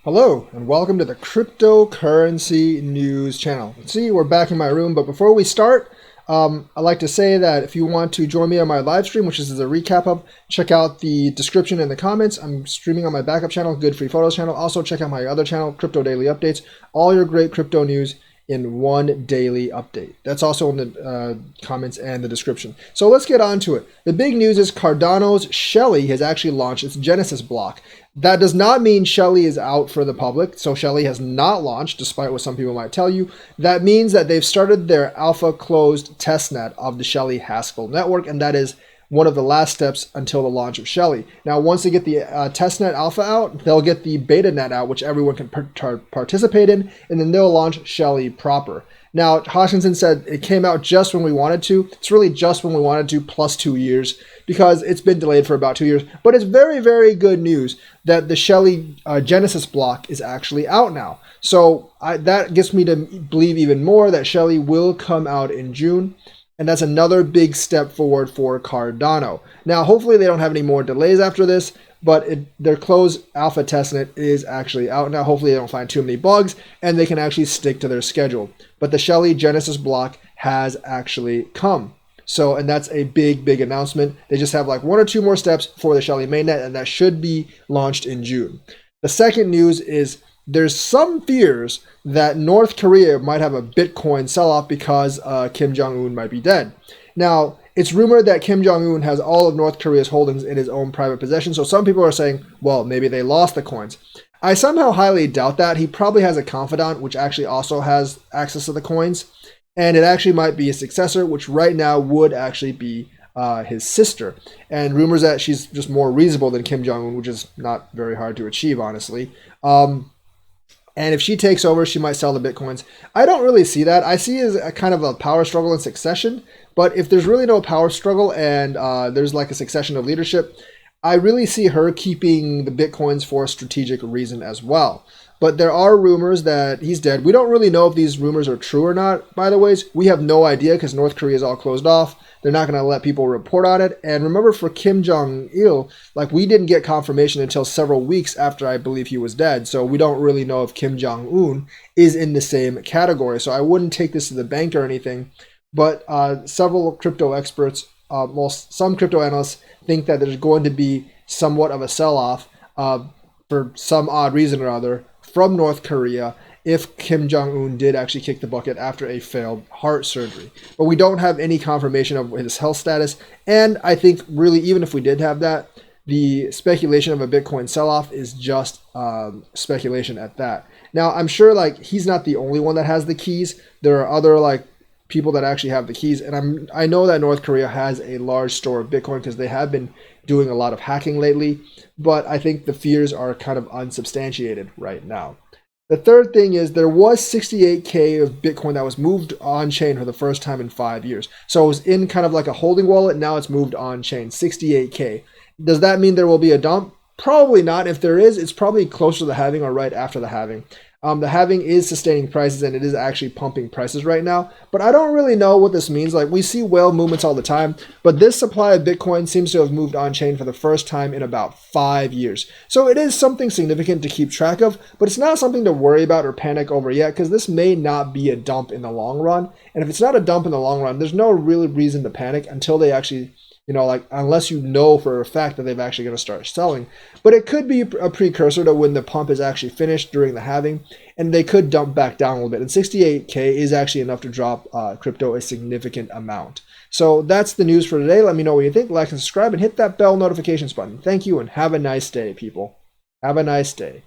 Hello and welcome to the cryptocurrency news channel. See, we're back in my room, but before we start, I'd like to say that if you want to join me on my live stream, which is a recap of, check out the description in the comments. I'm streaming on my backup channel, Good Free Photos channel. Also check out my other channel, Crypto Daily Updates. All your great crypto news in one daily update. That's also in the comments and the description. So let's get on to it. The big news is Cardano's Shelley has actually launched its Genesis block. That does not mean Shelly is out for the public. So Shelly has not launched, despite what some people might tell you. That means that they've started their alpha closed testnet of the Shelly Haskell network, and that is one of the last steps until the launch of Shelly. Now, once they get the testnet alpha out, they'll get the beta net out, which everyone can participate in, and then they'll launch Shelly proper. Now, Hoskinson said it came out just when we wanted to. It's really just when we wanted to, plus 2 years, because it's been delayed for about 2 years. But it's very, very good news that the Shelley Genesis block is actually out now. So that gets me to believe even more that Shelly will come out in June. And that's another big step forward for Cardano. Now, hopefully they don't have any more delays after this, but their closed alpha testnet is actually out now. Hopefully they don't find too many bugs and they can actually stick to their schedule. But the Shelly Genesis block has actually come. So, and that's a big, big announcement. They just have like 1 or 2 more steps for the Shelly mainnet, and that should be launched in June. The second news is there's some fears that North Korea might have a Bitcoin sell-off because Kim Jong-un might be dead. Now, it's rumored that Kim Jong-un has all of North Korea's holdings in his own private possession, so some people are saying, well, maybe they lost the coins. I somehow highly doubt that. He probably has a confidant, which actually also has access to the coins, and it actually might be a successor, which right now would actually be his sister. And rumors that she's just more reasonable than Kim Jong-un, which is not very hard to achieve, honestly. And if she takes over, she might sell the Bitcoins. I don't really see that. I see it as a kind of a power struggle and succession. But if there's really no power struggle and there's like a succession of leadership, I really see her keeping the Bitcoins for a strategic reason as well. But there are rumors that he's dead. We don't really know if these rumors are true or not, by the way. We have no idea because North Korea is all closed off. They're not going to let people report on it. And remember, for Kim Jong-il, like, we didn't get confirmation until several weeks after I believe he was dead. So we don't really know if Kim Jong-un is in the same category. So I wouldn't take this to the bank or anything. But several crypto experts, some crypto analysts think that there's going to be somewhat of a sell-off for some odd reason or other from North Korea if Kim Jong-un did actually kick the bucket after a failed heart surgery. But we don't have any confirmation of his health status. And I think really, even if we did have that, the speculation of a Bitcoin sell-off is just speculation at that. Now, I'm sure like he's not the only one that has the keys. There are other like people that actually have the keys. And I know that North Korea has a large store of Bitcoin because they have been doing a lot of hacking lately. But I think the fears are kind of unsubstantiated right now. The third thing is there was 68K of Bitcoin that was moved on-chain for the first time in 5 years. So it was in kind of like a holding wallet. Now it's moved on-chain, 68K. Does that mean there will be a dump? Probably not. If there is, it's probably closer to the halving or right after the halving. The halving is sustaining prices and it is actually pumping prices right now. But I don't really know what this means. Like, we see whale movements all the time, but this supply of Bitcoin seems to have moved on-chain for the first time in about 5 years. So it is something significant to keep track of, but it's not something to worry about or panic over yet because this may not be a dump in the long run. And if it's not a dump in the long run, there's no real reason to panic until they actually, like, unless you know for a fact that they've actually going to start selling. But it could be a precursor to when the pump is actually finished during the halving, and they could dump back down a little bit. And 68K is actually enough to drop crypto a significant amount. So that's the news for today. Let me know what you think. Like and subscribe and hit that bell notifications button. Thank you and have a nice day, people. Have a nice day.